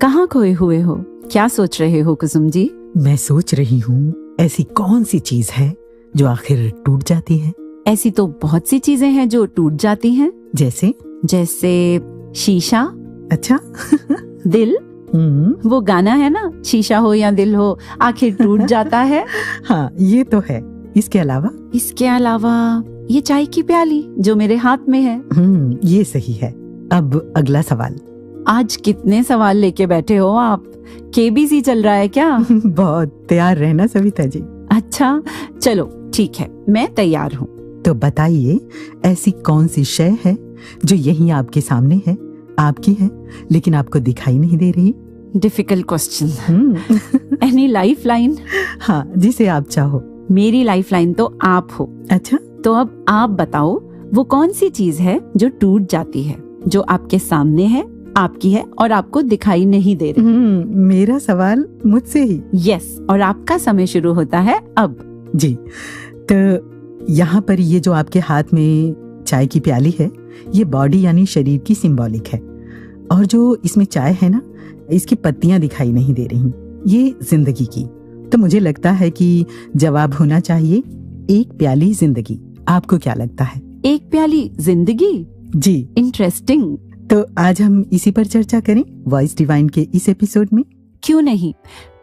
कहाँ खोए हुए हो? क्या सोच रहे हो कुसुम जी? मैं सोच रही हूँ ऐसी कौन सी चीज है जो आखिर टूट जाती है। ऐसी तो बहुत सी चीजें हैं जो टूट जाती हैं। जैसे शीशा। अच्छा दिल। वो गाना है ना, शीशा हो या दिल हो आखिर टूट जाता है। हाँ ये तो है। इसके अलावा ये चाय की प्याली जो मेरे हाथ में है। ये सही है। अब अगला सवाल। आज कितने सवाल लेके बैठे हो आप? केबीसी चल रहा है क्या? बहुत तैयार रहना सविता जी। अच्छा चलो ठीक है, मैं तैयार हूँ। तो बताइए ऐसी कौन सी शय है जो यहीं आपके सामने है, आपकी है, लेकिन आपको दिखाई नहीं दे रही। Difficult question. Any life line? हाँ जिसे आप चाहो। मेरी लाइफ लाइन तो आप हो। अच्छा तो अब आप बताओ वो कौन सी चीज है जो टूट जाती है, जो आपके सामने है, आपकी है और आपको दिखाई नहीं दे रही। मेरा सवाल मुझसे ही। यस, और आपका समय शुरू होता है अब। जी, तो यहाँ पर ये जो आपके हाथ में चाय की प्याली है, ये बॉडी यानी शरीर की सिंबॉलिक है। और जो इसमें चाय है ना, इसकी पत्तियां दिखाई नहीं दे रही, ये जिंदगी की। तो मुझे लगता है कि जवाब होना चाहिए एक प्याली जिंदगी। आपको क्या लगता है? एक प्याली जिंदगी? जी, इंटरेस्टिंग। तो आज हम इसी पर चर्चा करें वॉइस डिवाइन के इस एपिसोड में। क्यों नहीं,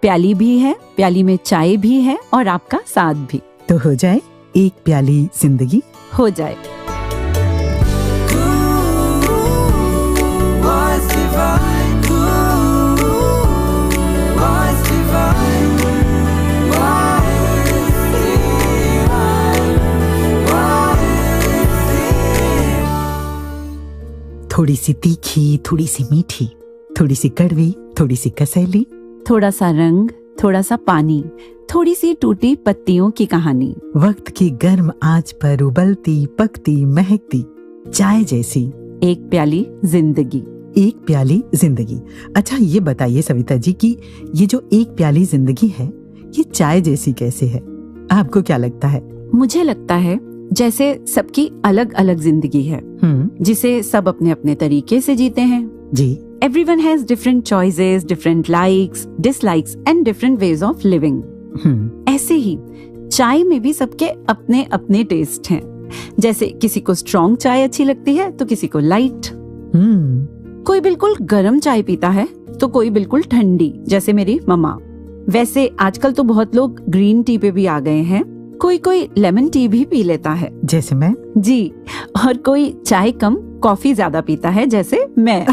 प्याली भी है, प्याली में चाय भी है और आपका साथ भी। तो हो जाए एक प्याली जिंदगी। हो जाए। थोड़ी सी तीखी, थोड़ी सी मीठी, थोड़ी सी कड़वी, थोड़ी सी कसैली, थोड़ा सा रंग, थोड़ा सा पानी, थोड़ी सी टूटी पत्तियों की कहानी। वक्त की गर्म आंच पर उबलती, पकती, महकती चाय जैसी एक प्याली जिंदगी। एक प्याली जिंदगी। अच्छा ये बताइए सविता जी कि ये जो एक प्याली जिंदगी है, ये चाय जैसी कैसे है? आपको क्या लगता है? मुझे लगता है जैसे सबकी अलग अलग जिंदगी है, जिसे सब अपने अपने तरीके से जीते हैं। जी। Everyone has different choices, different likes, dislikes and different ways of living. ऐसे ही चाय में भी सबके अपने अपने टेस्ट हैं। जैसे किसी को स्ट्रॉन्ग चाय अच्छी लगती है तो किसी को लाइट। कोई बिल्कुल गर्म चाय पीता है तो कोई बिल्कुल ठंडी, जैसे मेरी मम्मा। वैसे आजकल तो बहुत लोग ग्रीन टी पे भी आ गए हैं। कोई कोई लेमन टी भी पी लेता है, जैसे मैं। जी, और कोई चाय कम कॉफी ज्यादा पीता है, जैसे मैं।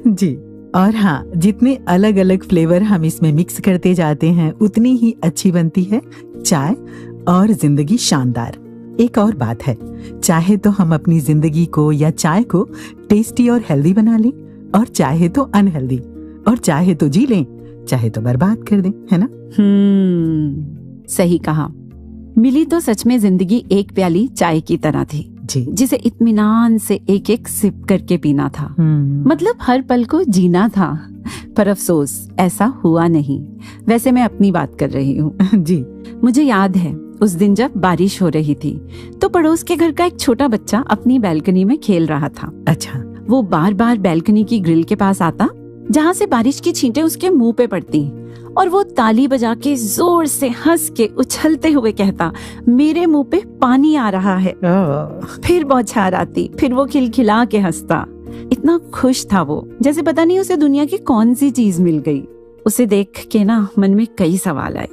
जी। और हाँ, जितने अलग अलग फ्लेवर हम इसमें मिक्स करते जाते हैं उतनी ही अच्छी बनती है चाय और जिंदगी शानदार। एक और बात है, चाहे तो हम अपनी जिंदगी को या चाय को टेस्टी और हेल्दी बना लें, और चाहे तो अनहेल्दी, और चाहे तो जी लें, चाहे तो बर्बाद कर दें, है ना? सही कहा। मिली तो सच में जिंदगी एक प्याली चाय की तरह थी, जी, जिसे इत्मीनान से एक एक सिप करके पीना था। मतलब हर पल को जीना था। पर अफसोस ऐसा हुआ नहीं। वैसे मैं अपनी बात कर रही हूँ। जी। मुझे याद है उस दिन जब बारिश हो रही थी तो पड़ोस के घर का एक छोटा बच्चा अपनी बैल्कनी में खेल रहा था। अच्छा। वो बार बार बैल्कनी की ग्रिल के पास आता जहाँ से बारिश की छींटें उसके मुंह पे पड़ती, और वो ताली बजा के जोर से हंस के उछलते हुए कहता, मेरे मुंह पे पानी आ रहा है। फिर बौछार आती, फिर वो खिलखिला के हंसता। इतना खुश था वो, जैसे पता नहीं उसे दुनिया की कौन सी चीज मिल गई। उसे देख के ना मन में कई सवाल आए।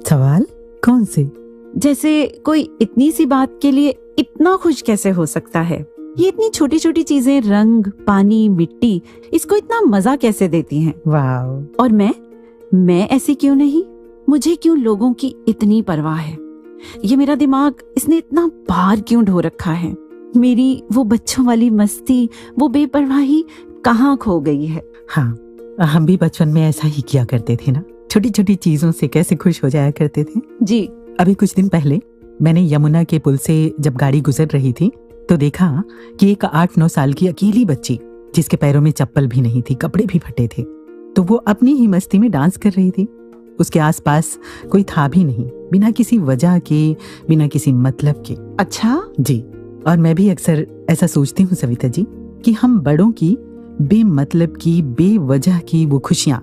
सवाल कौन से? जैसे कोई इतनी सी बात के लिए इतना खुश कैसे हो सकता है? ये इतनी छोटी छोटी चीजें, रंग, पानी, मिट्टी, इसको इतना मजा कैसे देती हैं? वाह। और मैं ऐसी क्यों नहीं? मुझे क्यों लोगों की इतनी परवाह है? ये मेरा दिमाग, इसने इतना भार क्यों ढो रखा है? मेरी वो बच्चों वाली मस्ती, वो बेपरवाही कहाँ खो गई है? हाँ, हम भी बचपन में ऐसा ही किया करते थे ना, छोटी छोटी चीजों से कैसे खुश हो जाया करते थे। जी। अभी कुछ दिन पहले मैंने यमुना के पुल से जब गाड़ी गुजर रही थी तो देखा कि एक 8-9 साल की अकेली बच्ची, जिसके पैरों में चप्पल भी नहीं थी, कपड़े भी फटे थे, तो वो अपनी ही मस्ती में डांस कर रही थी। उसके आसपास कोई था भी नहीं, बिना किसी वजह के, बिना किसी मतलब के। अच्छा। जी। और मैं भी अक्सर ऐसा सोचती हूँ सविता जी कि हम बड़ों की बेमतलब की, बेवजह की वो खुशियां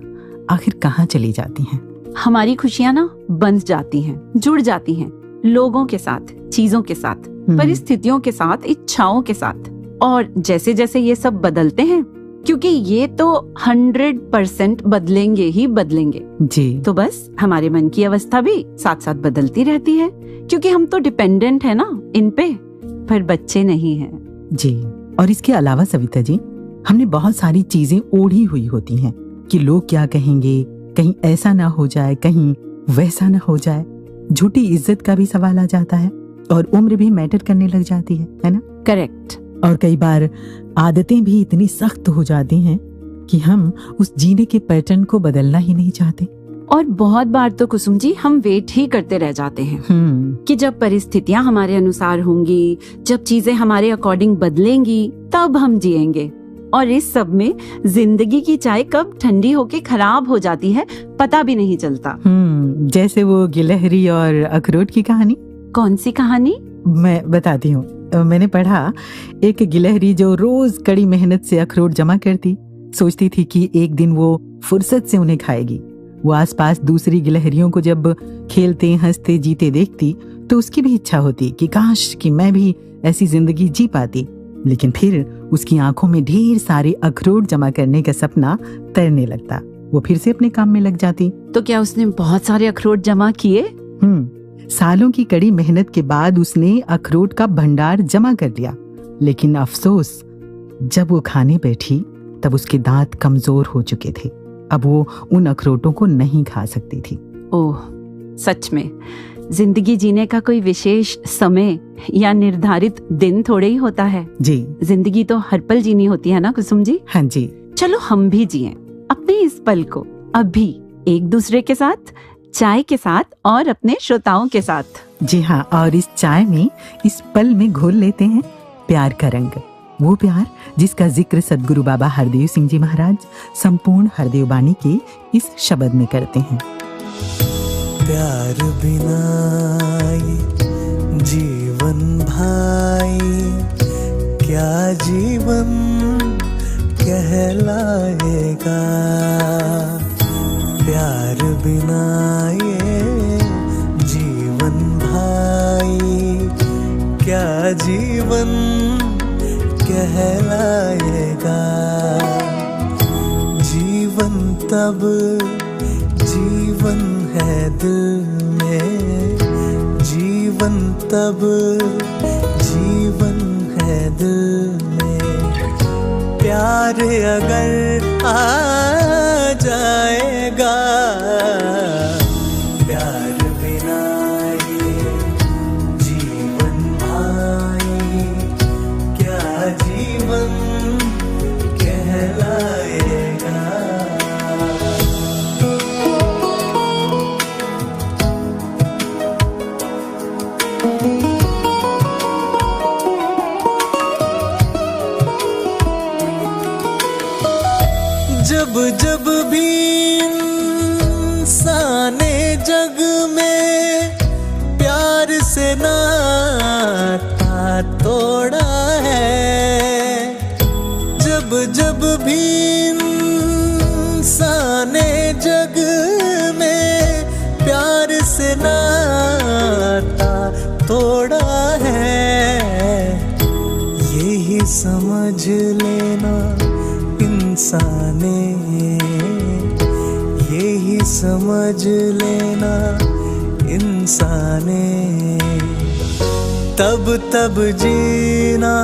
आखिर कहाँ चली जाती हैं? हमारी खुशियां ना बंध जाती हैं, जुड़ जाती हैं लोगों के साथ, चीजों के साथ, परिस्थितियों के साथ, इच्छाओं के साथ। और जैसे जैसे ये सब बदलते हैं, क्योंकि ये तो 100% बदलेंगे ही बदलेंगे जी, तो बस हमारे मन की अवस्था भी साथ साथ बदलती रहती है, क्योंकि हम तो डिपेंडेंट है ना इन पे, पर बच्चे नहीं हैं। जी। और इसके अलावा सविता जी, हमने बहुत सारी चीजें ओढ़ी हुई होती हैं कि लोग क्या कहेंगे, कहीं ऐसा ना हो जाए, कहीं वैसा ना हो जाए। झूठी इज्जत का भी सवाल आ जाता है और उम्र भी मैटर करने लग जाती है ना? करेक्ट। और कई बार आदतें भी इतनी सख्त हो जाती हैं कि हम उस जीने के पैटर्न को बदलना ही नहीं चाहते। और बहुत बार तो कुसुम जी हम वेट ही करते रह जाते हैं कि जब परिस्थितियां हमारे अनुसार होंगी, जब चीजें हमारे अकॉर्डिंग बदलेंगी, तब हम जिएंगे। और इस सब में जिंदगी की चाय कब ठंडी होके खराब हो जाती है पता भी नहीं चलता। जैसे वो गिलहरी और अखरोट की कहानी। कौन सी कहानी? मैं बताती हूँ। मैंने पढ़ा, एक गिलहरी जो रोज कड़ी मेहनत से अखरोट जमा करती, सोचती थी कि एक दिन वो फुर्सत से उन्हें खाएगी। वो आसपास दूसरी गिलहरियों को जब खेलते, हंसते, जीते देखती तो उसकी भी इच्छा होती कि काश कि मैं भी ऐसी जिंदगी जी पाती। लेकिन फिर उसकी आंखों में ढेर सारे अखरोट जमा करने का सपना तैरने लगता। वो फिर से अपने काम में लग जाती। तो क्या उसने बहुत सारे अखरोट जमा किए? सालों की कड़ी मेहनत के बाद उसने अखरोट का भंडार जमा कर लिया। लेकिन अफसोस, जब वो खाने बैठी तब उसके दांत कमजोर हो चुके थे। अब वो उन अखरोटों को नहीं खा सकती थी। ओह, सच में जिंदगी जीने का कोई विशेष समय या निर्धारित दिन थोड़े ही होता है जी। जिंदगी तो हर पल जीनी होती है ना कुसुम जी? हाँ जी। चलो हम भी जिएं अपने इस पल को, अभी एक दूसरे के साथ, चाय के साथ और अपने श्रोताओं के साथ। जी हाँ, और इस चाय में, इस पल में घोल लेते हैं प्यार का रंग। वो प्यार जिसका जिक्र सद्गुरु बाबा हरदेव सिंह जी महाराज संपूर्ण हरदेव वाणी के इस शब्द में करते हैं। प्यार बिना ये जीवन भाई क्या जीवन कहलाएगा। प्यार बिना ये जीवन भाई क्या जीवन कहलाएगा। जीवन तब जीवन है दिल में, जीवन तब जीवन है दिल में। प्यार अगर आ जाएगा, प्यार बिना ये जीवन भाई क्या जीवन कहलाएगा। जब जब भी इंसाने जग में प्यार से नाता तोड़ा है, जब जब भी इंसाने जग में प्यार से नाता तोड़ा है, यही समझ लेना इंसाने, यही समझ लेना इंसाने। तब तब जीना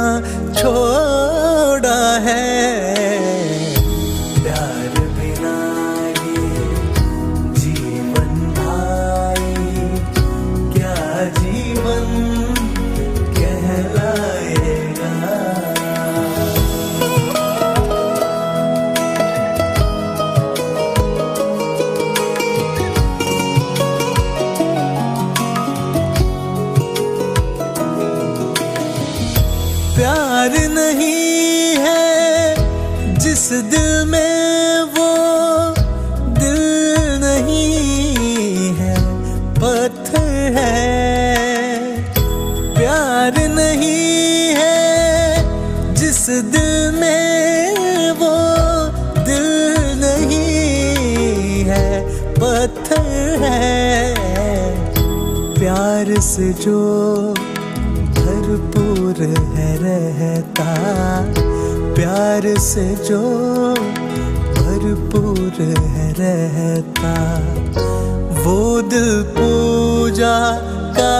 छोड़ा है, प्यार बिना ये जीवन भाई क्या जीवन कहलाएगा। प्यार नहीं है जिस दिल में वो दिल नहीं है, पत्थर है। प्यार नहीं है जिस दिल में वो पत्थर है, प्यार से जो भरपूर है रहता, प्यार से जो भरपूर है रहता, वो दिल पूजा का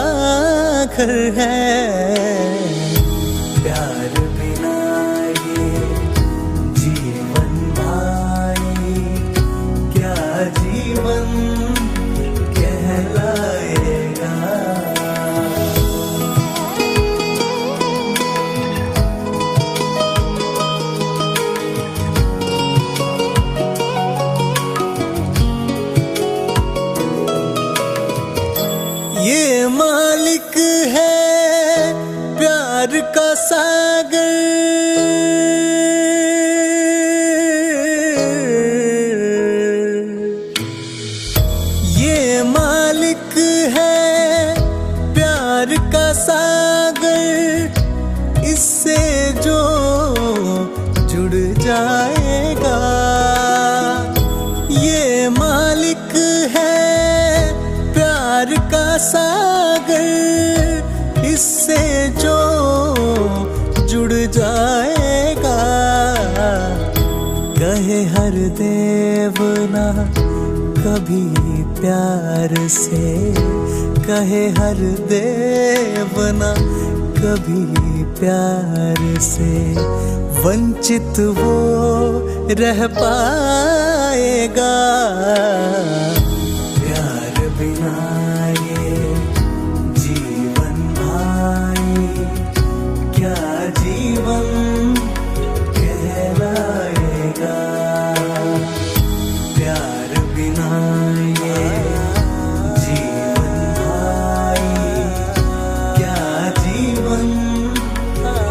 घर है। प्यार बिना ये जीवन भाई क्या जीवन कहलाएगा। ये मालिक है प्यार का सागर, ये मालिक है प्यार का सागर, इससे जो जुड़ जाएगा। ये मालिक है प्यार का सागर, इससे जो जुड़ जाएगा। कहे हर देवना कभी प्यार से, कहे हर देवना कभी प्यार से, वंचित वो रह पाएगा। प्यार बिना ये जीवन भाई क्या जीवन कहलाएगा। प्यार बिना ये जीवन भाई क्या जीवन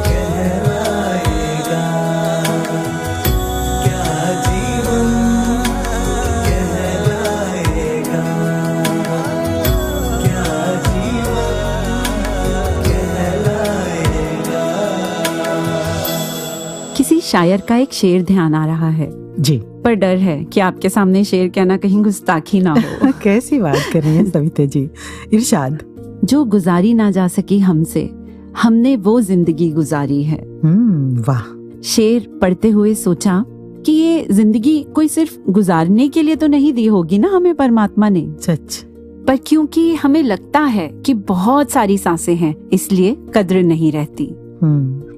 कहलाएगा। क्या जीवन कहलाएगा। क्या जीवन कहलाएगा। किसी शायर का एक शेर ध्यान आ रहा है जी। पर डर है कि आपके सामने शेर कहना कहीं गुस्ताखी ना हो। कैसी बात कर रही हैं सविता जी, इरशाद। जो गुजारी ना जा सकी हमसे, हमने वो जिंदगी गुजारी है। वाह। शेर पढ़ते हुए सोचा कि ये जिंदगी कोई सिर्फ गुजारने के लिए तो नहीं दी होगी ना हमें परमात्मा ने, सच। पर क्योंकि हमें लगता है कि बहुत सारी सांसें हैं इसलिए कद्र नहीं रहती।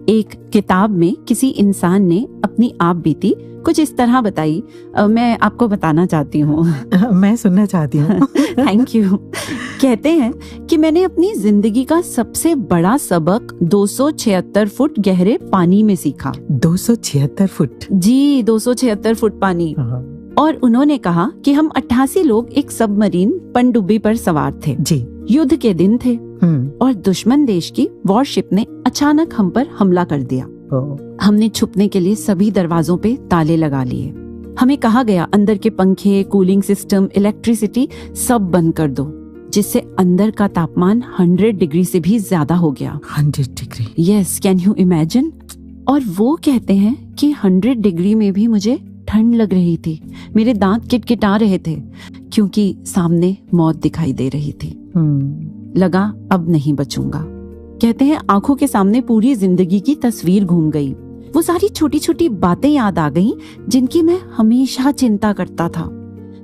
एक किताब में किसी इंसान ने अपनी आप बीती कुछ इस तरह बताई, मैं आपको बताना चाहती हूँ। मैं सुनना चाहती हूँ। Thank you. कहते हैं कि मैंने अपनी जिंदगी का सबसे बड़ा सबक 276 फुट गहरे पानी में सीखा। 276 फुट? जी, 276 फुट पानी। और उन्होंने कहा कि हम 88 लोग एक सबमरीन पनडुब्बी पर सवार थे जी। युद्ध के दिन थे और दुश्मन देश की वॉरशिप ने अचानक हम पर हमला कर दिया। हमने छुपने के लिए सभी दरवाजों पे ताले लगा लिए। हमें कहा गया अंदर के पंखे, कूलिंग सिस्टम, इलेक्ट्रिसिटी सब बंद कर दो, जिससे अंदर का तापमान 100 डिग्री से भी ज्यादा हो गया। 100 degree? Yes, can you imagine. और वो कहते हैं कि 100 डिग्री में भी मुझे ठंड लग रही थी, मेरे दांत किटकिटा रहे थे क्योंकि सामने मौत दिखाई दे रही थी। लगा अब नहीं बचूंगा। कहते हैं आंखों के सामने पूरी जिंदगी की तस्वीर घूम गई। वो सारी छोटी छोटी बातें याद आ गईं जिनकी मैं हमेशा चिंता करता था।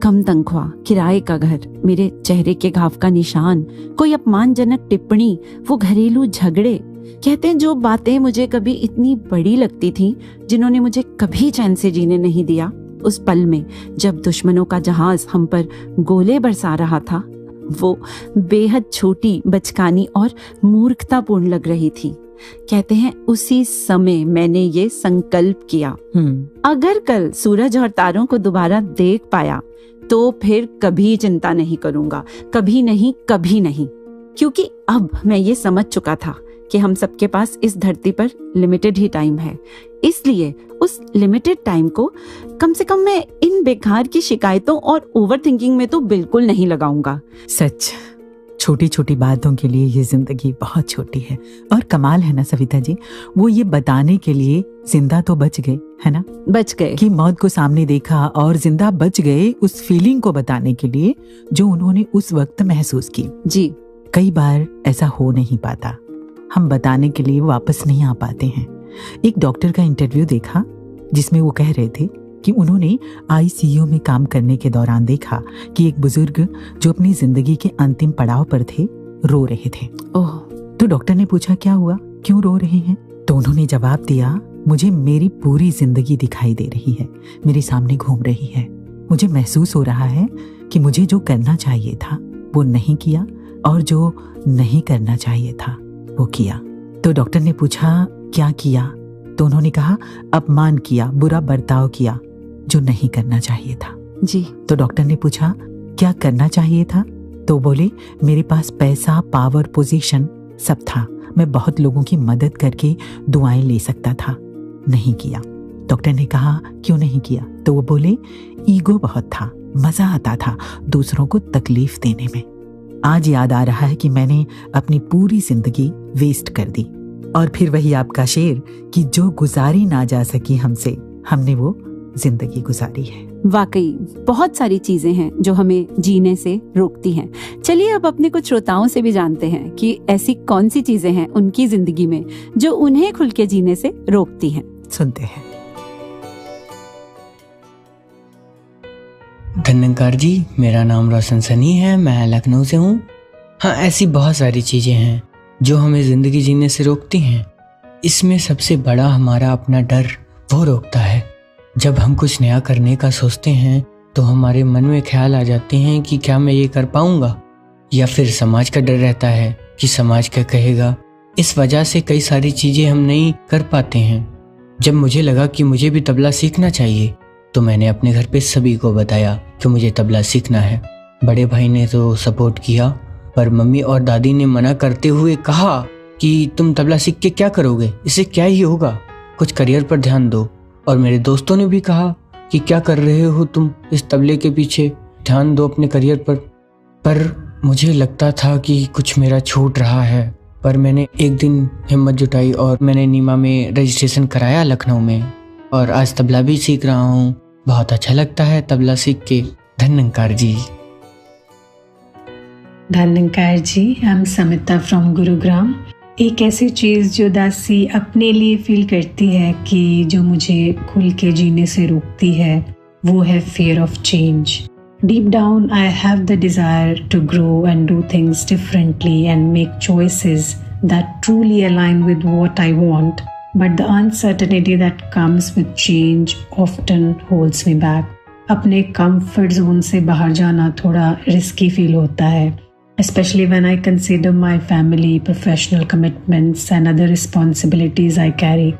कम तनख्वाह, किराए का घर, मेरे चेहरे के घाव का निशान, कोई अपमानजनक टिप्पणी, वो घरेलू झगड़े। कहते हैं जो बातें मुझे कभी इतनी बड़ी लगती थी, जिन्होंने मुझे कभी चैन से जीने नहीं दिया, उस पल में जब दुश्मनों का जहाज हम पर गोले बरसा रहा था, वो बेहद छोटी, बचकानी और मूर्खतापूर्ण लग रही थी। कहते हैं उसी समय मैंने ये संकल्प किया, अगर कल सूरज और तारों को दोबारा देख पाया तो फिर कभी चिंता नहीं करूंगा, कभी नहीं, कभी नहीं। क्योंकि अब मैं ये समझ चुका था कि हम सबके पास इस धरती पर लिमिटेड ही टाइम है, इसलिए उस लिमिटेड टाइम को कम से कम मैं इन बेकार की शिकायतों और ओवर थिंकिंग में तो बिल्कुल नहीं लगाऊंगा। सच। छोटी छोटी बातों के लिए ये जिंदगी बहुत छोटी है। और कमाल है ना सविता जी, वो ये बताने के लिए जिंदा तो बच गए, है ना, बच गए कि मौत को सामने देखा और जिंदा बच गए, उस फीलिंग को बताने के लिए जो उन्होंने उस वक्त महसूस की। जी। कई बार ऐसा हो नहीं पाता, हम बताने के लिए वापस नहीं आ पाते हैं। एक डॉक्टर का इंटरव्यू देखा जिसमें वो कह रहे थे कि उन्होंने आईसीयू में काम करने के दौरान देखा कि एक बुजुर्ग जो अपनी जिंदगी के अंतिम पड़ाव पर थे रो रहे थे। ओह। तो डॉक्टर ने पूछा क्या हुआ, क्यों रो रहे हैं? तो उन्होंने जवाब दिया, मुझे मेरी पूरी जिंदगी दिखाई दे रही है, मेरे सामने घूम रही है। मुझे महसूस हो रहा है कि मुझे जो करना चाहिए था वो नहीं किया और जो नहीं करना चाहिए था वो किया। तो डॉक्टर ने पूछा क्या किया? तो उन्होंने कहा अपमान किया, बुरा बर्ताव किया, जो नहीं करना चाहिए था। जी। तो डॉक्टर ने पूछा क्या करना चाहिए था? तो बोले मेरे पास पैसा, पावर, पोजीशन सब था, मैं बहुत लोगों की मदद करके दुआएं ले सकता था, नहीं किया। डॉक्टर ने कहा क्यों नहीं किया? तो वो बोले ईगो बहुत था, मजा आता था दूसरों को तकलीफ देने में। आज याद आ रहा है कि मैंने अपनी पूरी जिंदगी वेस्ट कर दी। और फिर वही आपका शेर कि जो गुजारी ना जा सकी हमसे, हमने वो जिंदगी गुजारी है। वाकई बहुत सारी चीजें हैं जो हमें जीने से रोकती हैं। चलिए अब अपने कुछ श्रोताओं से भी जानते हैं कि ऐसी कौन सी चीजें हैं उनकी जिंदगी में जो उन्हें खुल के जीने से रोकती हैं। सुनते हैं। धन्यकार जी, मेरा नाम रोशन सनी है, मैं लखनऊ से हूँ। हाँ, ऐसी बहुत सारी चीज़ें हैं जो हमें ज़िंदगी जीने से रोकती हैं। इसमें सबसे बड़ा हमारा अपना डर वो रोकता है। जब हम कुछ नया करने का सोचते हैं तो हमारे मन में ख्याल आ जाते हैं कि क्या मैं ये कर पाऊँगा, या फिर समाज का डर रहता है कि समाज क्या कहेगा। इस वजह से कई सारी चीज़ें हम नहीं कर पाते हैं। जब मुझे लगा कि मुझे भी तबला सीखना चाहिए तो मैंने अपने घर पे सभी को बताया कि मुझे तबला सीखना है। बड़े भाई ने तो सपोर्ट किया, पर मम्मी और दादी ने मना करते हुए कहा कि तुम तबला सीख के क्या करोगे, इससे क्या ही होगा, कुछ करियर पर ध्यान दो। और मेरे दोस्तों ने भी कहा कि क्या कर रहे हो तुम, इस तबले के पीछे ध्यान दो अपने करियर पर। पर मुझे लगता था कि कुछ मेरा छूट रहा है। पर मैंने एक दिन हिम्मत जुटाई और मैंने नीमा में रजिस्ट्रेशन कराया लखनऊ में, और आज तबला भी सीख रहा हूँ। बहुत अच्छा लगता है तबला सीख के। धन्यकार जी। धन्यकार जी, I am Samita from Gurugram. एक ऐसी चीज़ जो दासी अपने लिए फील करती है कि जो मुझे खुल के जीने से रोकती है, वो है fear of change. Deep down, I have the desire to grow and do things differently and make choices that truly align with what I want. But the uncertainty that comes with change often holds me back. अपने comfort zone से बाहर जाना थोड़ा risky feel होता है, especially when I consider my family, professional commitments and other responsibilities I carry.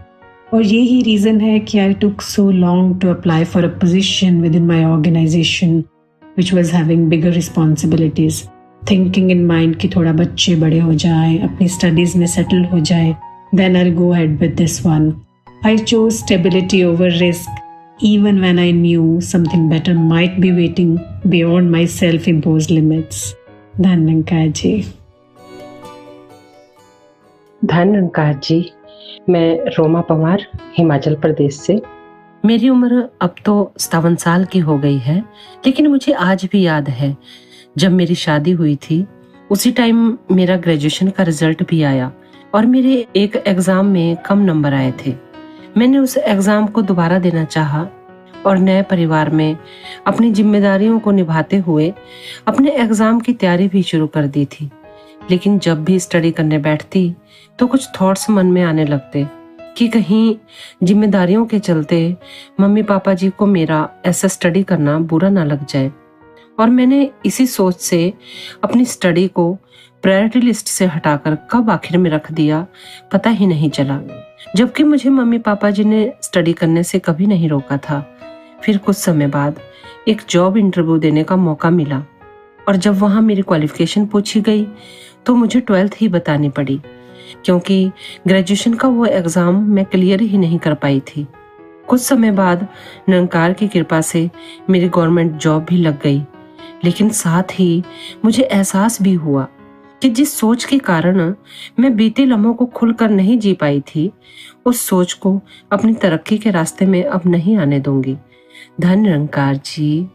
और यही reason है कि I took so long to apply for a position within my organization, which was having bigger responsibilities. Thinking in mind कि थोड़ा बच्चे बड़े हो जाएं, अपनी studies में settle हो जाएं, then I'll go ahead with this one. I chose stability over risk, even when I knew something better might be waiting beyond my self-imposed limits. धन्यकार जी। धन्यकार जी, मैं रोमा पवार, हिमाचल प्रदेश से। मेरी उम्र अब तो 57 साल की हो गई है, लेकिन मुझे आज भी याद है जब मेरी शादी हुई थी। उसी टाइम मेरा ग्रेजुएशन का रिजल्ट भी आया और मेरे एक एग्जाम में कम नंबर आए थे। मैंने उस एग्जाम को दोबारा देना चाहा और नए परिवार में अपनी जिम्मेदारियों को निभाते हुए अपने एग्जाम की तैयारी भी शुरू कर दी थी। लेकिन जब भी स्टडी करने बैठती तो कुछ थॉट्स मन में आने लगते कि कहीं जिम्मेदारियों के चलते मम्मी पापा जी को मेरा ऐसा स्टडी करना बुरा ना लग जाए। और मैंने इसी सोच से अपनी स्टडी को प्रायोरिटी लिस्ट से हटाकर कब आखिर में रख दिया पता ही नहीं चला, जबकि मुझे मम्मी पापा जी ने स्टडी करने से कभी नहीं रोका था। फिर कुछ समय बाद एक जॉब इंटरव्यू देने का मौका मिला और जब वहां मेरी क्वालिफिकेशन पूछी गई तो मुझे 12th ही बतानी पड़ी, क्योंकि ग्रेजुएशन का वो एग्जाम मैं क्लियर ही नहीं कर पाई थी। कुछ समय बाद निरंकार की कृपा से मेरी गवर्नमेंट जॉब भी लग गई, लेकिन साथ ही मुझे एहसास भी हुआ कि जिस सोच के कारण मैं बीते लम्हों को खुलकर नहीं जी पाई थी, उस सोच को अपनी तरक्की के रास्ते में अब नहीं आने दूंगी। धन्य निरंकार जी।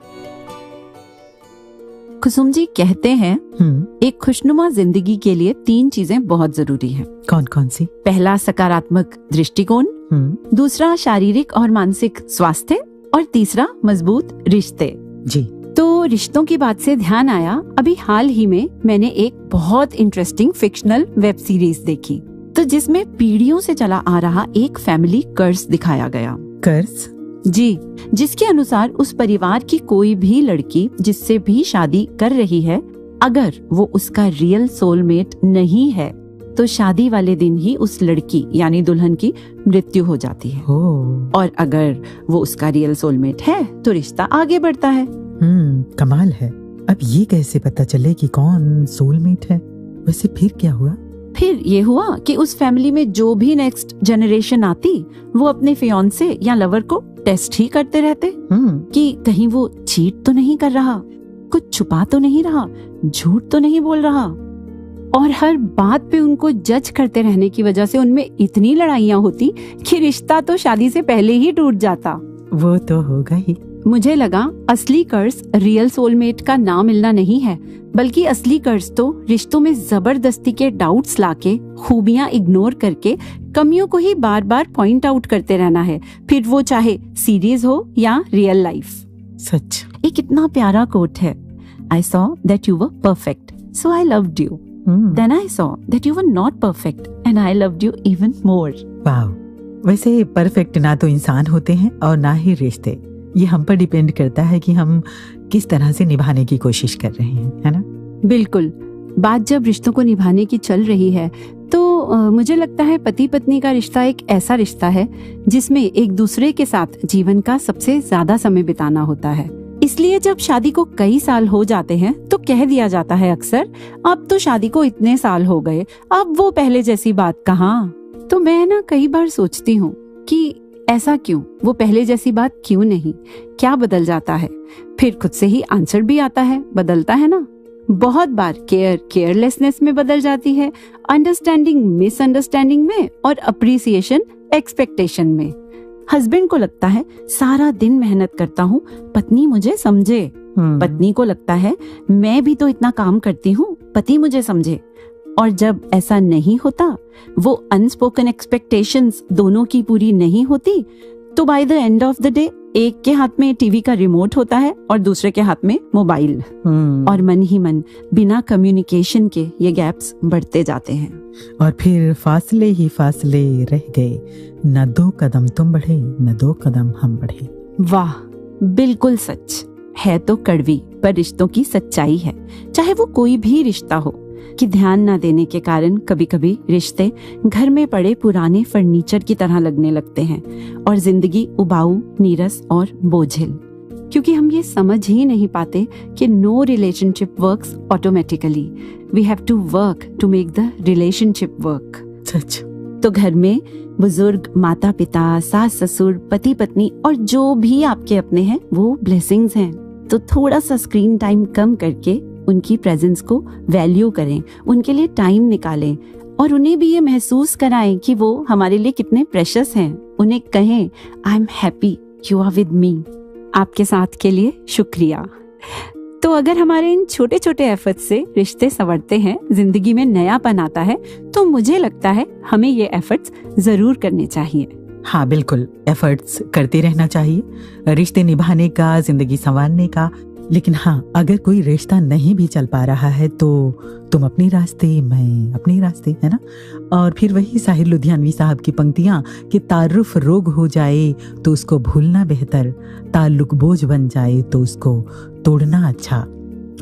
कुसुम जी कहते हैं एक खुशनुमा जिंदगी के लिए 3 चीजें बहुत जरूरी हैं। कौन कौन सी? पहला सकारात्मक दृष्टिकोण, दूसरा शारीरिक और मानसिक स्वास्थ्य और तीसरा मजबूत रिश्ते। जी। तो रिश्तों की बात से ध्यान आया, अभी हाल ही में मैंने एक बहुत इंटरेस्टिंग फिक्शनल वेब सीरीज देखी, तो जिसमें पीढ़ियों से चला आ रहा एक फैमिली कर्स दिखाया गया। कर्स? जी, जिसके अनुसार उस परिवार की कोई भी लड़की जिससे भी शादी कर रही है, अगर वो उसका रियल सोलमेट नहीं है तो शादी वाले दिन ही उस लड़की यानी दुल्हन की मृत्यु हो जाती है। और अगर वो उसका रियल सोलमेट है तो रिश्ता आगे बढ़ता है। कमाल है। अब ये कैसे पता चले कि कौन सोलमेट है? वैसे फिर क्या हुआ? फिर ये हुआ कि उस फैमिली में जो भी नेक्स्ट जनरेशन आती, वो अपने फियांसे या लवर को टेस्ट ही करते रहते कि कहीं वो चीट तो नहीं कर रहा, कुछ छुपा तो नहीं रहा, झूठ तो नहीं बोल रहा। और हर बात पे उनको जज करते रहने की वजह से उनमें इतनी लड़ाइयाँ होती कि रिश्ता तो शादी से पहले ही टूट जाता। वो तो होगा ही। मुझे लगा असली कर्ज रियल सोलमेट का ना मिलना नहीं है, बल्कि असली कर्ज तो रिश्तों में जबरदस्ती के डाउट्स लाके, खूबियां इग्नोर करके, कमियों को ही बार बार पॉइंट आउट करते रहना है, फिर वो चाहे सीरीज हो या रियल लाइफ। सच। एक इतना प्यारा कोट है, I saw that you were perfect so I loved you, then I saw that you were not perfect and I loved you even more. Wow. वैसे परफेक्ट ना तो इंसान होते हैं और ना ही रिश्ते। ये हम पर डिपेंड करता है कि हम किस तरह से निभाने की कोशिश कर रहे हैं, है ना? बिल्कुल। बात जब रिश्तों को निभाने की चल रही है तो मुझे लगता है पति पत्नी का रिश्ता एक ऐसा रिश्ता है जिसमें एक दूसरे के साथ जीवन का सबसे ज्यादा समय बिताना होता है। इसलिए जब शादी को कई साल हो जाते हैं तो कह दिया जाता है अक्सर, अब तो शादी को इतने साल हो गए, अब वो पहले जैसी बात कहाँ। तो मैं ना कई बार सोचती हूँ कि ऐसा क्यों, वो पहले जैसी बात क्यों नहीं, क्या बदल जाता है? फिर खुद से ही आंसर भी आता है, बदलता है ना। बहुत बार केयर केयरलेसनेस में बदल जाती है, अंडरस्टैंडिंग मिसअंडरस्टैंडिंग में और अप्रिसिएशन एक्सपेक्टेशन में। हस्बैंड को लगता है सारा दिन मेहनत करता हूँ, पत्नी मुझे समझे। पत्नी को लगता है मैं भी तो इतना काम करती हूँ, पति मुझे समझे। और जब ऐसा नहीं होता, वो अनस्पोकन एक्सपेक्टेशंस दोनों की पूरी नहीं होती, तो by the end of the day एक के हाथ में टीवी का रिमोट होता है और दूसरे के हाथ में मोबाइल। और मन ही मन बिना कम्युनिकेशन के ये गैप्स बढ़ते जाते हैं। और फिर फासले ही फासले रह गए, न 2 कदम तुम बढ़े न 2 कदम हम बढ़े। वाह, बिल्कुल सच है। तो कड़वी पर रिश्तों की सच्चाई है, चाहे वो कोई भी रिश्ता हो, कि ध्यान न देने के कारण कभी कभी रिश्ते घर में पड़े पुराने फर्नीचर की तरह लगने लगते हैं और जिंदगी उबाऊ, नीरस और बोझिल, क्योंकि हम ये समझ ही नहीं पाते कि no relationship works automatically, we have to work to make the relationship work. सच। तो घर में बुजुर्ग, माता पिता, सास ससुर, पति पत्नी और जो भी आपके अपने हैं वो ब्लेसिंग्स हैं। तो थोड़ा सा स्क्रीन टाइम कम करके उनकी प्रेजेंस को वैल्यू करें, उनके लिए टाइम निकालें और उन्हें भी ये महसूस कराएं कि वो हमारे लिए कितने प्रेशियस हैं। उन्हें कहें I am happy you are with me. आपके साथ के लिए शुक्रिया। तो अगर हमारे इन छोटे छोटे एफर्ट्स से रिश्ते संवरते हैं, जिंदगी में नयापन आता है, तो मुझे लगता है हमें ये एफर्ट्स जरूर करने चाहिए। हाँ बिल्कुल, एफर्ट्स करते रहना चाहिए रिश्ते निभाने का, जिंदगी संवारने का। लेकिन हाँ, अगर कोई रिश्ता नहीं भी चल पा रहा है तो तुम अपने रास्ते, मैं अपने रास्ते, है ना? और फिर वही साहिर लुधियानवी साहब की पंक्तियां कि तारुफ रोग हो जाए तो उसको भूलना बेहतर, ताल्लुक बोझ बन जाए तो उसको तोड़ना अच्छा,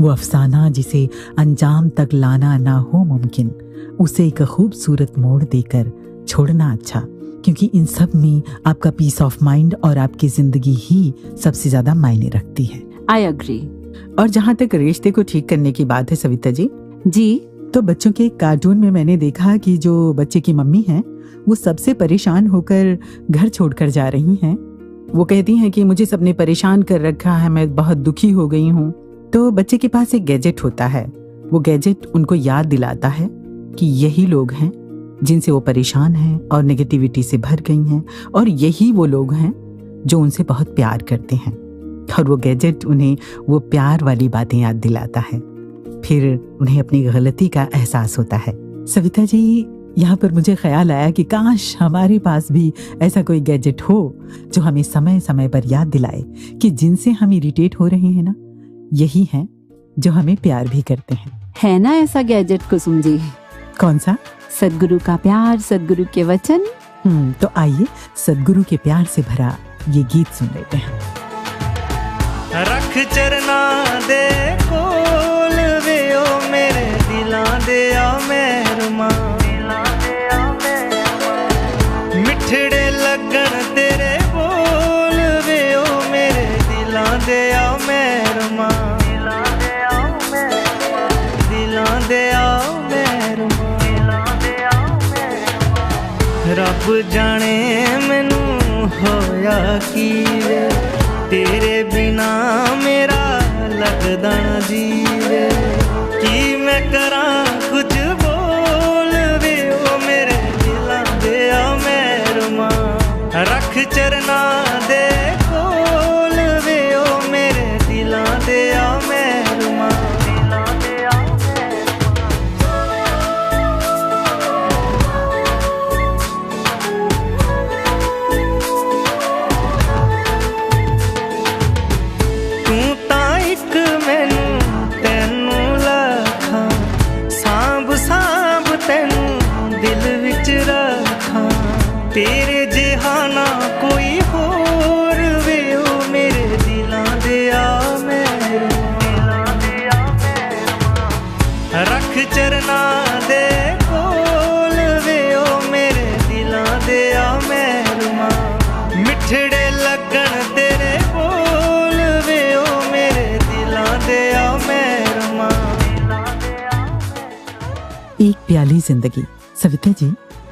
वो अफसाना जिसे अंजाम तक लाना ना हो मुमकिन, उसे एक खूबसूरत मोड़ देकर छोड़ना अच्छा। क्योंकि इन सब में आपका पीस ऑफ माइंड और आपकी जिंदगी ही सबसे ज्यादा मायने रखती है। I agree. और जहाँ तक रिश्ते को ठीक करने की बात है सविता जी, तो बच्चों के कार्टून में मैंने देखा कि जो बच्चे की मम्मी हैं वो सबसे परेशान होकर घर छोड़कर जा रही हैं। वो कहती हैं कि मुझे सबने परेशान कर रखा है, मैं बहुत दुखी हो गई हूँ। तो बच्चे के पास एक गैजेट होता है, वो गैजेट उनको याद दिलाता है कि यही लोग हैं जिनसे वो परेशान हैं और नेगेटिविटी से भर गई हैं, और यही वो लोग हैं जो उनसे बहुत प्यार करते हैं। और वो गैजेट उन्हें वो प्यार वाली बातें याद दिलाता है। फिर उन्हें अपनी गलती का एहसास होता है। सविता जी, यहाँ पर मुझे ख्याल आया कि काश हमारे पास भी ऐसा कोई गैजेट हो जो हमें समय समय पर याद दिलाए कि जिनसे हम इरिटेट हो रहे हैं ना, यही हैं जो हमें प्यार भी करते हैं। है ना ऐसा गैजेट कुसुम जी? कौन सा? सदगुरु का प्यार, सदगुरु के वचन। तो आइए सदगुरु के प्यार से भरा ये गीत सुन लेते हैं। रख चरना दे कोल वे ओ मेरे दिलां दे आ मेहरमा, मिठड़े लगन तेरे बोल वे ओ मेरे दिलां दे आ मेहरमा, दिलां दे आ मेहरमा। रब जाने मैनू होया की वे, तेरे बिना मेरा लगदा ना जीवे, की मैं करा कुछ बोल वे ओ मेरे दिलां दे आ मेहरमा। रख चरना दे कोल वे ओ मेरे दिलां दे आ मेहरमा, दिलां दे आ तेरे जिहाना कोई होर वे ओ मेरे दिलां दे आ मेहरमा, रख चरना दे कोल वे ओ मेरे दिलां दे आ मेहरमा, मिठड़े लगन तेरे बोल वे ओ मेरे दिलां दे आ मेहरमा। एक प्याली जिंदगी। सविता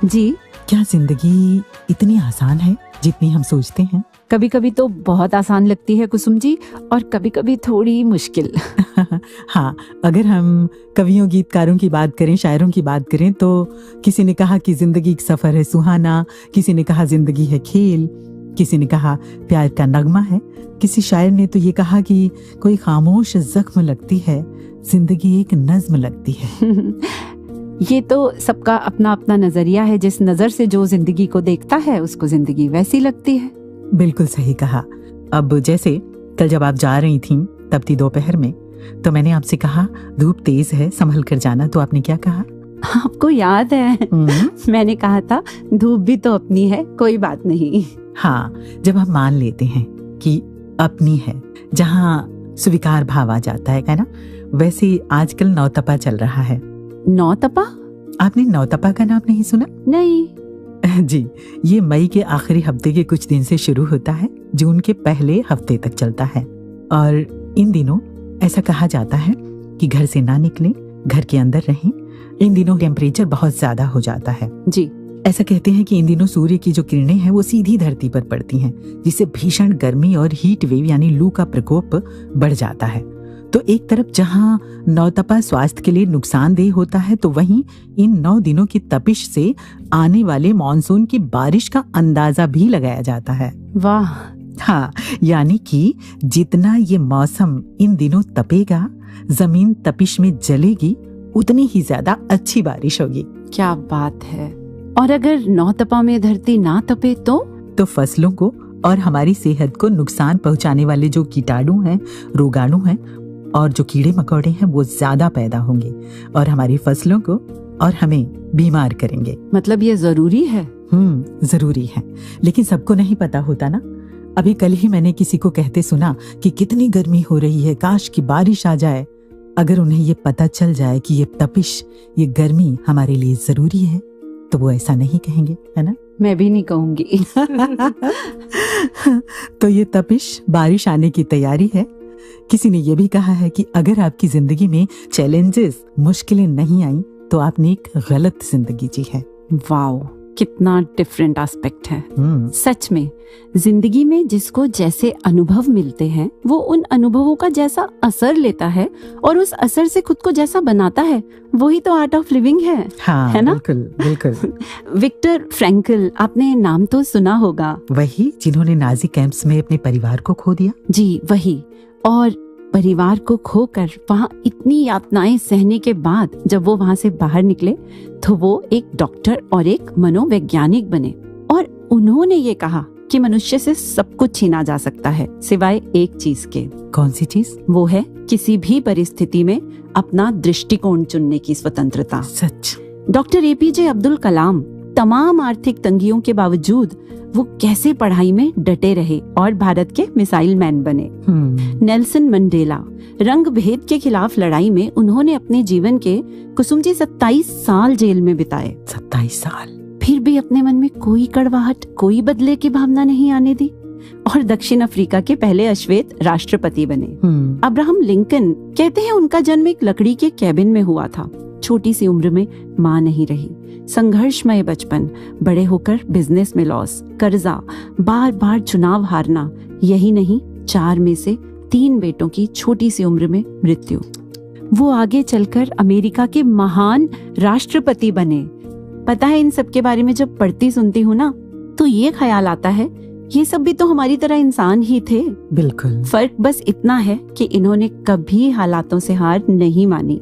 जी, क्या जिंदगी इतनी आसान है जितनी हम सोचते हैं? कभी कभी तो बहुत आसान लगती है कुसुम जी, और कभी कभी थोड़ी मुश्किल। हाँ, अगर हम कवियों, गीतकारों की बात करें, शायरों की बात करें, तो किसी ने कहा कि जिंदगी एक सफर है सुहाना, किसी ने कहा जिंदगी है खेल, किसी ने कहा प्यार का नगमा है, किसी शायर ने तो ये कहा कि कोई खामोश जख्म लगती है, जिंदगी एक नज्म लगती है। ये तो सबका अपना अपना नजरिया है। जिस नजर से जो जिंदगी को देखता है उसको जिंदगी वैसी लगती है। बिल्कुल सही कहा। अब जैसे कल जब आप जा रही थीं तब थी दोपहर में, तो मैंने आपसे कहा धूप तेज है, संभल कर जाना, तो आपने क्या कहा? आपको याद है? मैंने कहा था धूप भी तो अपनी है, कोई बात नहीं। हाँ, जब हम मान लेते हैं कि अपनी है, जहाँ स्वीकार भाव आ जाता है ना। वैसे आजकल नौतपा चल रहा है। नौतपा? आपने नौतपा का नाम नहीं सुना? नहीं जी, ये मई के आखिरी हफ्ते के कुछ दिन से शुरू होता है, जून के पहले हफ्ते तक चलता है। और इन दिनों ऐसा कहा जाता है कि घर से ना निकलें, घर के अंदर रहें। इन दिनों टेम्परेचर बहुत ज्यादा हो जाता है। जी, ऐसा कहते हैं कि इन दिनों सूर्य की जो किरणें हैं वो सीधी धरती पर पड़ती हैं, जिससे भीषण गर्मी और हीट वेव यानी लू का प्रकोप बढ़ जाता है। तो एक तरफ जहां नौतपा स्वास्थ्य के लिए नुकसानदेह होता है, तो वहीं इन 9 दिनों की तपिश से आने वाले मॉनसून की बारिश का अंदाजा भी लगाया जाता है। वाह! हाँ, यानी कि जितना ये मौसम इन दिनों तपेगा, जमीन तपिश में जलेगी, उतनी ही ज्यादा अच्छी बारिश होगी। क्या बात है! और अगर नौतपा में धरती ना तपे तो फसलों को और हमारी सेहत को नुकसान पहुंचाने वाले जो कीटाणु हैं, रोगाणु हैं और जो कीड़े मकोड़े हैं वो ज्यादा पैदा होंगे और हमारी फसलों को और हमें बीमार करेंगे। मतलब ये जरूरी है? जरूरी है, लेकिन सबको नहीं पता होता ना। अभी कल ही मैंने किसी को कहते सुना कि कितनी गर्मी हो रही है, काश की बारिश आ जाए। अगर उन्हें ये पता चल जाए कि ये तपिश, ये गर्मी हमारे लिए जरूरी है, तो वो ऐसा नहीं कहेंगे, है ना? मैं भी नहीं कहूंगी। तो ये तपिश बारिश आने की तैयारी है। किसी ने ये भी कहा है कि अगर आपकी जिंदगी में चैलेंजेस, मुश्किलें नहीं आई, तो आपने एक गलत जिंदगी जी है। वाओ! कितना डिफरेंट एस्पेक्ट है। सच में जिंदगी में जिसको जैसे अनुभव मिलते हैं वो उन अनुभवों का जैसा असर लेता है और उस असर से खुद को जैसा बनाता है, वही तो आर्ट ऑफ लिविंग है। हाँ, है ना? बिल्कुल बिल्कुल। विक्टर फ्रैंकल, आपने नाम तो सुना होगा। वही जिन्होंने नाजी कैंप्स में अपने परिवार को खो दिया। जी वही। और परिवार को खोकर वहाँ इतनी यातनाएं सहने के बाद जब वो वहाँ से बाहर निकले तो वो एक डॉक्टर और एक मनोवैज्ञानिक बने। और उन्होंने ये कहा कि मनुष्य से सब कुछ छीना जा सकता है सिवाय एक चीज के। कौन सी चीज? वो है किसी भी परिस्थिति में अपना दृष्टिकोण चुनने की स्वतंत्रता। सच। डॉक्टर एपीजे अब्दुल कलाम तमाम आर्थिक तंगियों के बावजूद वो कैसे पढ़ाई में डटे रहे और भारत के मिसाइल मैन बने। नेल्सन मंडेला, रंग भेद के खिलाफ लड़ाई में उन्होंने अपने जीवन के कुसुमजी 27 साल जेल में बिताए। 27 साल। फिर भी अपने मन में कोई कड़वाहट, कोई बदले की भावना नहीं आने दी और दक्षिण अफ्रीका के पहले अश्वेत राष्ट्रपति बने। अब्राहम लिंकन, कहते हैं उनका जन्म एक लकड़ी के कैबिन में हुआ था। छोटी सी उम्र में माँ नहीं रही, संघर्षमय बचपन, बड़े होकर बिजनेस में लॉस, कर्जा, बार बार चुनाव हारना, यही नहीं 4 में से 3 बेटों की छोटी सी उम्र में मृत्यु। वो आगे चलकर अमेरिका के महान राष्ट्रपति बने। पता है, इन सब के बारे में जब पढ़ती सुनती हूँ ना तो ये ख्याल आता है ये सब भी तो हमारी तरह इंसान ही थे। बिल्कुल। फर्क बस इतना है कि इन्होंने कभी हालातों से हार नहीं मानी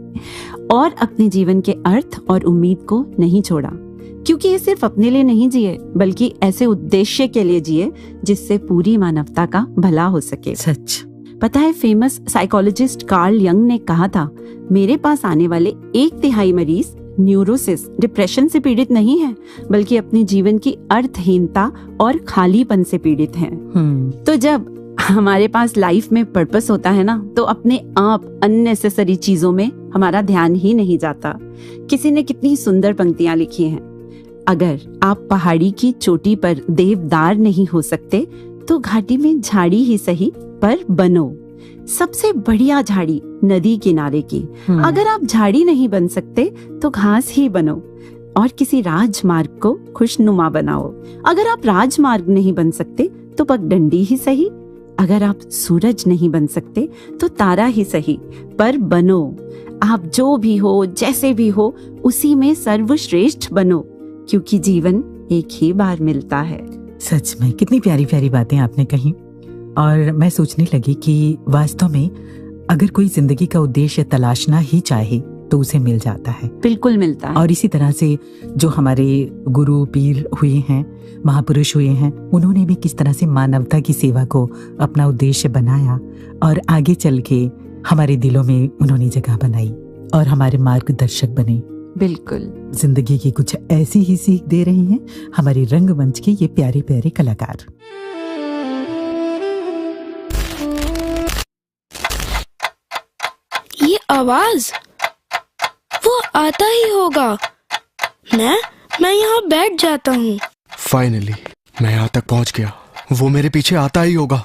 और अपने जीवन के अर्थ और उम्मीद को नहीं छोड़ा, क्योंकि ये सिर्फ अपने लिए नहीं जिए बल्कि ऐसे उद्देश्य के लिए जिए जिससे पूरी मानवता का भला हो सके। सच। पता है, फेमस साइकोलॉजिस्ट कार्ल यंग ने कहा था, मेरे पास आने वाले 1/3 मरीज न्यूरोसिस, डिप्रेशन से पीड़ित नहीं है बल्कि अपने जीवन की अर्थहीनता और खालीपन से पीड़ित हैं। तो जब हमारे पास लाइफ में पर्पस होता है ना तो अपने आप अननेसेसरी चीजों में हमारा ध्यान ही नहीं जाता। किसी ने कितनी सुंदर पंक्तियां लिखी हैं, अगर आप पहाड़ी की चोटी पर देवदार नहीं हो सकते तो घाटी में झाड़ी ही सही पर बनो। सबसे बढ़िया झाड़ी नदी किनारे की। अगर आप झाड़ी नहीं बन सकते तो घास ही बनो और किसी राजमार्ग को खुशनुमा बनाओ। अगर आप राजमार्ग नहीं बन सकते तो पगडंडी ही सही। अगर आप सूरज नहीं बन सकते तो तारा ही सही, पर बनो। आप जो भी हो, जैसे भी हो, उसी में सर्वश्रेष्ठ बनो, क्योंकि जीवन एक ही बार मिलता है। सच में कितनी प्यारी प्यारी बातें आपने कही। और मैं सोचने लगी कि वास्तव में अगर कोई जिंदगी का उद्देश्य तलाशना ही चाहे तो उसे मिल जाता है। बिल्कुल मिलता है। और इसी तरह से जो हमारे गुरु पीर हुए हैं, महापुरुष हुए हैं, उन्होंने भी किस तरह से मानवता की सेवा को अपना उद्देश्य बनाया और आगे चल के हमारे दिलों में उन्होंने जगह बनाई और हमारे मार्गदर्शक बने। बिल्कुल। जिंदगी की कुछ ऐसी ही सीख दे रही हैं हमारे रंगमंच के ये प्यारे प्यारे कलाकार। ये आवाज, वो आता ही होगा। मैं यहाँ बैठ जाता हूँ। फाइनली मैं यहाँ तक पहुँच गया। वो मेरे पीछे आता ही होगा।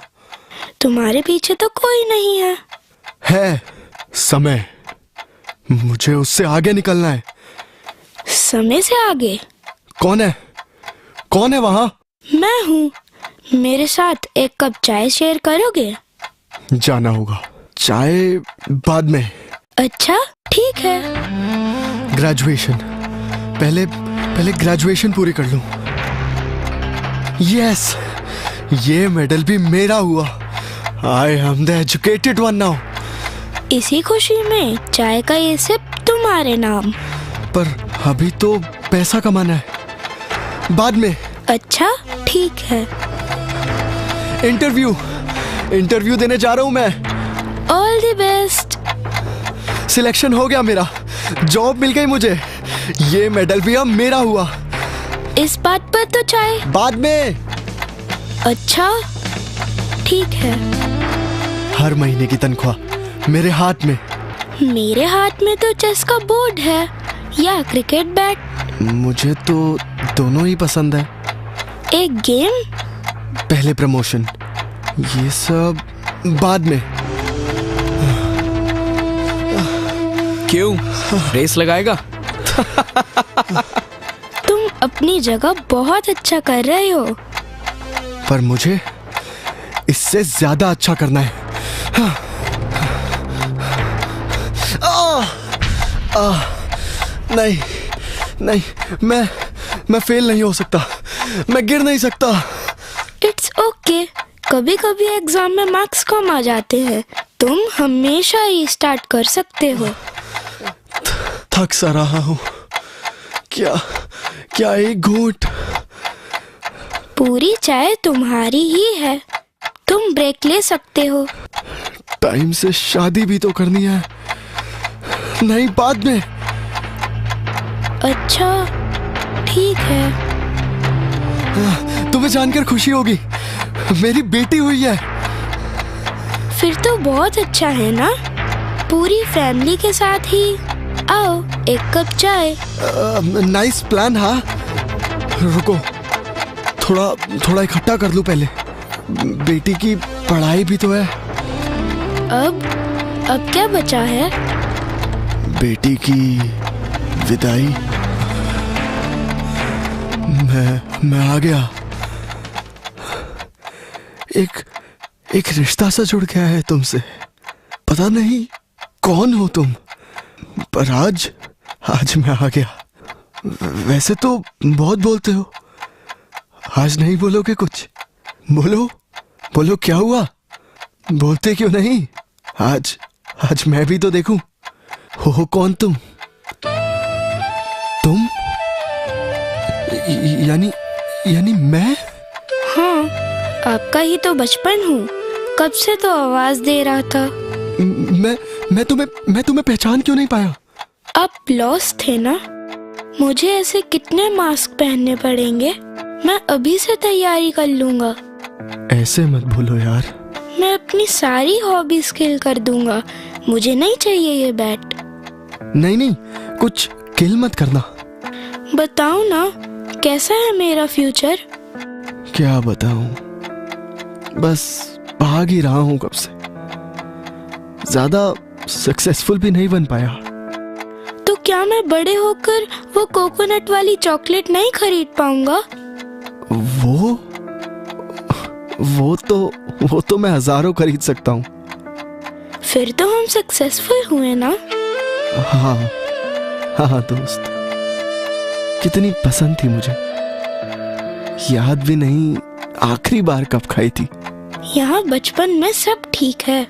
तुम्हारे पीछे तो कोई नहीं है। है समय, मुझे उससे आगे निकलना है। समय से आगे? कौन है? कौन है वहाँ? मैं हूँ। मेरे साथ एक कप चाय शेयर करोगे? जाना होगा। चाय बाद में। अच्छा ठीक है। ग्रेजुएशन पहले ग्रेजुएशन पूरी कर लूं। यस, ये मेडल भी मेरा हुआ। I am the educated one now. इसी खुशी में चाय का ये सिप तुम्हारे नाम। पर अभी तो पैसा कमाना है, बाद में। अच्छा ठीक है। इंटरव्यू देने जा रहा हूँ मैं। All the best. सिलेक्शन हो गया मेरा, जॉब मिल गई मुझे। ये मेडल भी अब मेरा हुआ। इस बात पर तो चाय बाद में। अच्छा ठीक है। हर महीने की तनख्वाह मेरे हाथ में। मेरे हाथ में तो चेस का बोर्ड है या क्रिकेट बैट। मुझे तो दोनों ही पसंद है। एक गेम, पहले प्रमोशन, ये सब बाद में। क्यों, रेस लगाएगा? तुम अपनी जगह बहुत अच्छा कर रहे हो। पर मुझे इससे ज्यादा अच्छा करना है। नहीं नहीं, मैं फेल नहीं हो सकता, मैं गिर नहीं सकता। इट्स ओके, कभी कभी एग्जाम में मार्क्स कम आ जाते हैं, तुम हमेशा ही स्टार्ट कर सकते हो। थक सा रहा हूँ, क्या एक घूंट। पूरी चाय तुम्हारी ही है, तुम ब्रेक ले सकते हो। टाइम से शादी भी तो करनी है। नहीं, बाद में। अच्छा ठीक है। तुम्हें जानकर खुशी होगी, मेरी बेटी हुई है। फिर तो बहुत अच्छा है ना, पूरी फैमिली के साथ ही। आओ एक कप चाय। Nice plan. हाँ रुको, थोड़ा इकट्ठा कर लूं पहले, बेटी की पढ़ाई भी तो है। अब क्या बचा है? बेटी की विदाई। मैं आ गया। एक रिश्ता सा जुड़ गया है तुमसे। पता नहीं कौन हो तुम, पर आज मैं आ गया। वैसे तो बहुत बोलते हो, आज नहीं बोलोगे कुछ? बोलो क्या हुआ? बोलते क्यों नहीं? आज मैं भी तो देखूं। हो कौन तुम? यानी मैं? हाँ, आपका ही तो बचपन हूँ, कब से तो आवाज दे रहा था। मैं तुम्हें पहचान क्यों नहीं पाया? आप लॉस्ट थे ना। मुझे ऐसे कितने मास्क पहनने पड़ेंगे? मैं अभी से तैयारी कर लूंगा। ऐसे मत बोलो यार। मैं अपनी सारी हॉबीज किल कर दूंगा, मुझे नहीं चाहिए ये बैट। नहीं, कुछ किल मत करना। बताओ ना, कैसा है मेरा फ्यूचर? क्या बताऊं, बस भाग ही रहा हूं कब से। ज्यादा सक्सेसफुल भी नहीं बन पाया। तो क्या मैं बड़े होकर वो कोकोनट वाली चॉकलेट नहीं खरीद पाऊंगा? वो तो मैं हजारों खरीद सकता हूँ। फिर तो हम सक्सेसफुल हुए ना। हाँ दोस्त, कितनी पसंद थी मुझे। याद भी नहीं आखिरी बार कब खाई थी। यहाँ बचपन में सब ठीक है,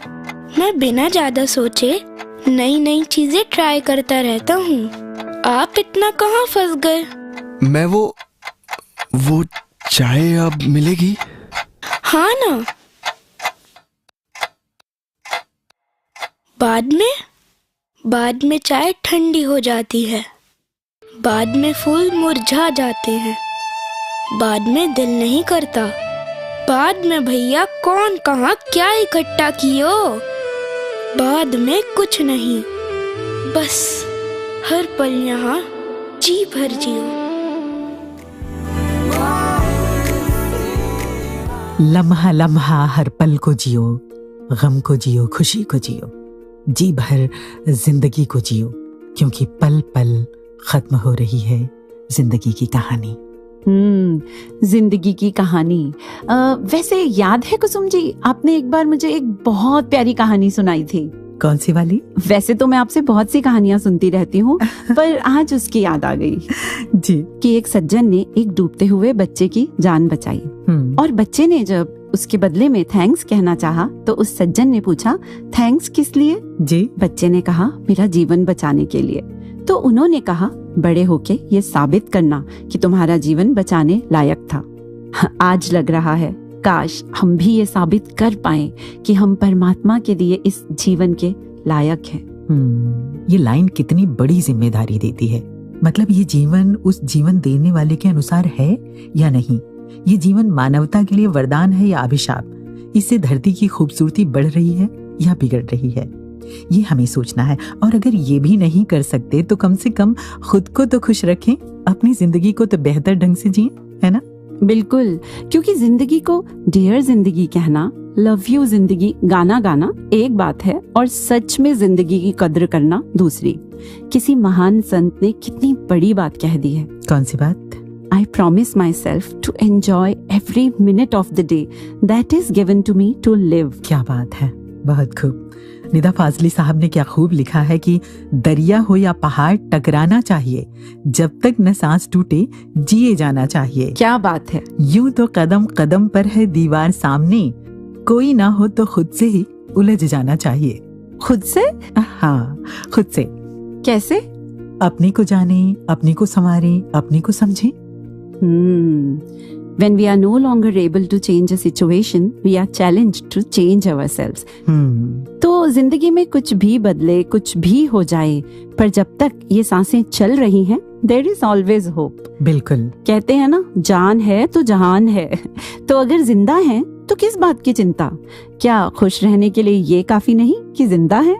मैं बिना ज्यादा सोचे नई चीजें ट्राई करता रहता हूँ। आप इतना कहाँ फंस गए? मैं वो चाय अब मिलेगी? हाँ ना। बाद में चाय ठंडी हो जाती है, बाद में फूल मुरझा जाते हैं, बाद में दिल नहीं करता, बाद में भैया कौन कहाँ क्या इकट्ठा कियो, बाद में कुछ नहीं, बस हर पल यहाँ जी भर जियो। लम्हा लम्हा हर पल को जियो, गम को जियो, खुशी को जियो, जी भर जिंदगी को जियो, क्योंकि पल पल खत्म हो रही है जिंदगी की कहानी। जिंदगी की कहानी। वैसे याद है कुसुम जी, आपने एक बार मुझे एक बहुत प्यारी कहानी सुनाई थी। कौन सी वाली? वैसे तो मैं आपसे बहुत सी कहानियां सुनती रहती हूँ पर आज उसकी याद आ गई जी, कि एक सज्जन ने एक डूबते हुए बच्चे की जान बचाई और बच्चे ने जब उसके बदले में थैंक्स कहना चाहा तो उस सज्जन ने पूछा, थैंक्स किस लिए? जी, बच्चे ने कहा, मेरा जीवन बचाने के लिए। तो उन्होंने कहा, बड़े होके ये साबित करना कि तुम्हारा जीवन बचाने लायक था। आज लग रहा है काश हम भी ये साबित कर पाएं कि हम परमात्मा के दिए इस जीवन के लायक हैं। ये लाइन कितनी बड़ी जिम्मेदारी देती है। मतलब ये जीवन उस जीवन देने वाले के अनुसार है या नहीं? ये जीवन मानवता के लिए वरदान है या अभिशाप? इससे धरती की खूबसूरती बढ़ रही है या बिगड़ रही है? ये हमें सोचना है। और अगर ये भी नहीं कर सकते तो कम से कम खुद को तो खुश रखें, अपनी जिंदगी को तो बेहतर ढंग से जिएं, है ना? बिल्कुल, क्योंकि जिंदगी को डियर जिंदगी कहना, लव यू जिंदगी गाना एक बात है और सच में जिंदगी की कद्र करना दूसरी। किसी महान संत ने कितनी बड़ी बात कह दी है। कौन सी बात? I promise myself to enjoy every minute of the day that is given to me to live. क्या बात है, बहुत खूब। निदा फाजली साहब ने क्या खूब लिखा है कि दरिया हो या पहाड़ टकराना चाहिए, जब तक न सांस टूटे जिए जाना चाहिए। क्या बात है। यूं तो कदम कदम पर है दीवार सामने, कोई ना हो तो खुद से ही उलझ जाना चाहिए। खुद से? हाँ, खुद से। कैसे? अपने को जाने, अपने को संवारे, अपने को समझे। When we are no longer able to change a situation, we are challenged to change ourselves. तो जिंदगी में कुछ भी बदले, कुछ भी हो जाए, पर जब तक ये सांसें चल रही हैं, there is always hope. बिल्कुल। कहते हैं ना, जान है तो जहान है। तो अगर जिंदा हैं, तो किस बात की चिंता? क्या खुश रहने के लिए ये काफी नहीं कि जिंदा है?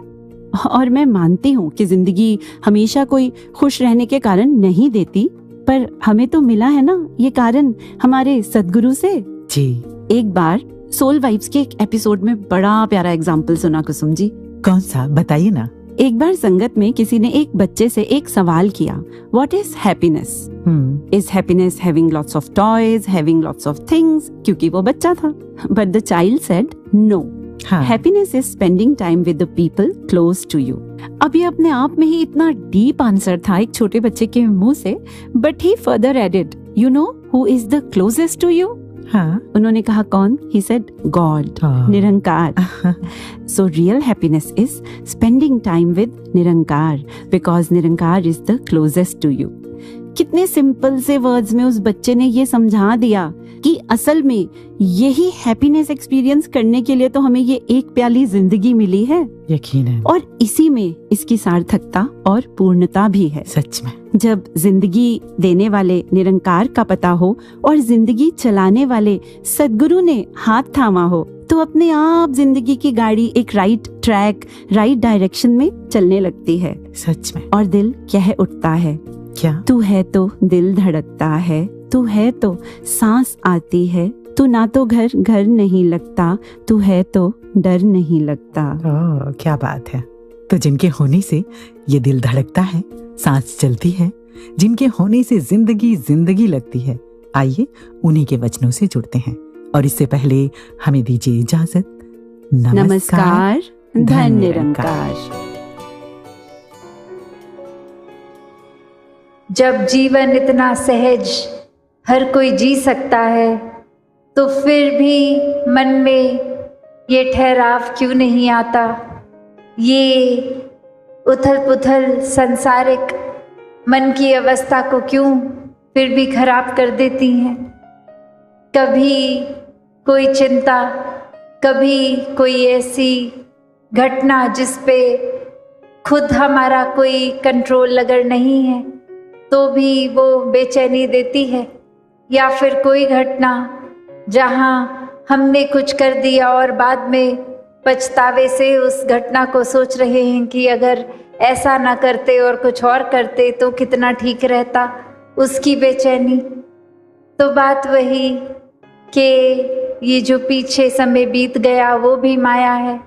और मैं मानती हूँ कि जिंदगी हमेशा कोई खुश रहने के कारण नहीं देती, पर हमें तो मिला है ना ये कारण हमारे सदगुरु से। जी। एक बार सोल वाइब्स के एक एपिसोड में बड़ा प्यारा एग्जाम्पल सुना कुसुम जी। कौन सा, बताइए ना। एक बार संगत में किसी ने एक बच्चे से एक सवाल किया, what is happiness? Is happiness having lots of toys, having lots of things? क्योंकि वो बच्चा था। But the child said no, happiness is spending time with the people close to you. अब ये अपने आप में ही इतना डीप आंसर था एक छोटे बच्चे के मुंह से, but he further added, you know who is the closest to you? हाँ। उन्होंने कहा कौन? He said God, Nirankar. So real happiness is spending time with Nirankar, because Nirankar is the closest to you. कितने सिंपल से वर्ड्स में उस बच्चे ने ये समझा दिया कि असल में यही हैप्पीनेस एक्सपीरियंस करने के लिए तो हमें ये एक प्याली जिंदगी मिली है। यकीन है। और इसी में इसकी सार्थकता और पूर्णता भी है। सच में। जब जिंदगी देने वाले निरंकार का पता हो और जिंदगी चलाने वाले सदगुरु ने हाथ थामा हो, तो अपने आप जिंदगी की गाड़ी एक राइट ट्रैक, राइट डायरेक्शन में चलने लगती है। सच में। और दिल कह उठता है, क्या? तू है तो दिल धड़कता है, तू है तो सांस आती है, तू ना तो घर घर नहीं लगता, तू है तो डर नहीं लगता। क्या बात है। तो जिनके होने से ये दिल धड़कता है, सांस चलती है, जिनके होने से जिंदगी जिंदगी लगती है, आइए उन्हीं के वचनों से जुड़ते हैं। और इससे पहले हमें दीजिए इजाजत। नमस्कार, धन निरंकार। जब जीवन इतना सहज हर कोई जी सकता है, तो फिर भी मन में ये ठहराव क्यों नहीं आता? ये उथल पुथल संसारिक मन की अवस्था को क्यों फिर भी खराब कर देती हैं? कभी कोई चिंता, कभी कोई ऐसी घटना जिस पे खुद हमारा कोई कंट्रोल अगर नहीं है तो भी वो बेचैनी देती है, या फिर कोई घटना जहाँ हमने कुछ कर दिया और बाद में पछतावे से उस घटना को सोच रहे हैं कि अगर ऐसा ना करते और कुछ और करते तो कितना ठीक रहता, उसकी बेचैनी। तो बात वही कि ये जो पीछे समय बीत गया वो भी माया है,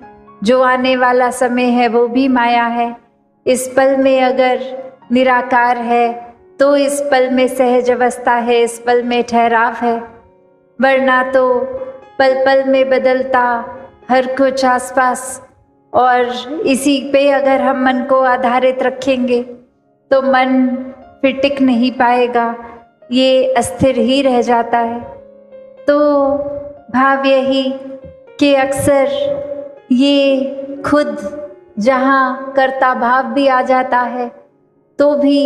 जो आने वाला समय है वो भी माया है। इस पल में अगर निराकार है तो इस पल में सहज अवस्था है, इस पल में ठहराव है, वरना तो पल पल में बदलता हर कुछ आसपास, और इसी पे अगर हम मन को आधारित रखेंगे तो मन फिर टिक नहीं पाएगा, ये अस्थिर ही रह जाता है। तो भाव यही कि अक्सर ये खुद जहाँ कर्ता भाव भी आ जाता है तो भी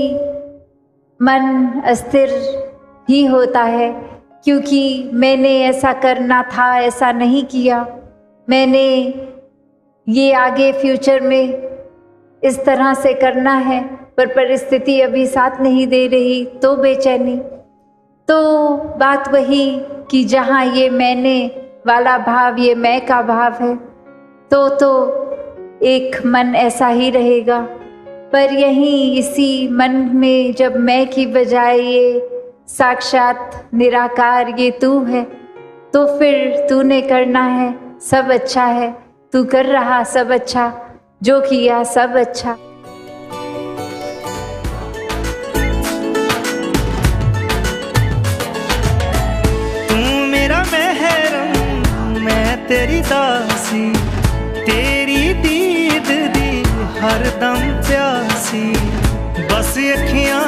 मन अस्थिर ही होता है, क्योंकि मैंने ऐसा करना था, ऐसा नहीं किया, मैंने ये आगे फ्यूचर में इस तरह से करना है, पर परिस्थिति अभी साथ नहीं दे रही, तो बेचैनी। तो बात वही कि जहाँ ये मैंने वाला भाव, ये मैं का भाव है, तो एक मन ऐसा ही रहेगा। पर यहीं इसी मन में जब मैं की बजाय ये साक्षात निराकार ये तू है, तो फिर तूने करना है सब अच्छा है, तू कर रहा सब अच्छा, जो किया सब अच्छा। तेरी दासी, तेरी दीद दी हर दम प्यासी, बस अखियां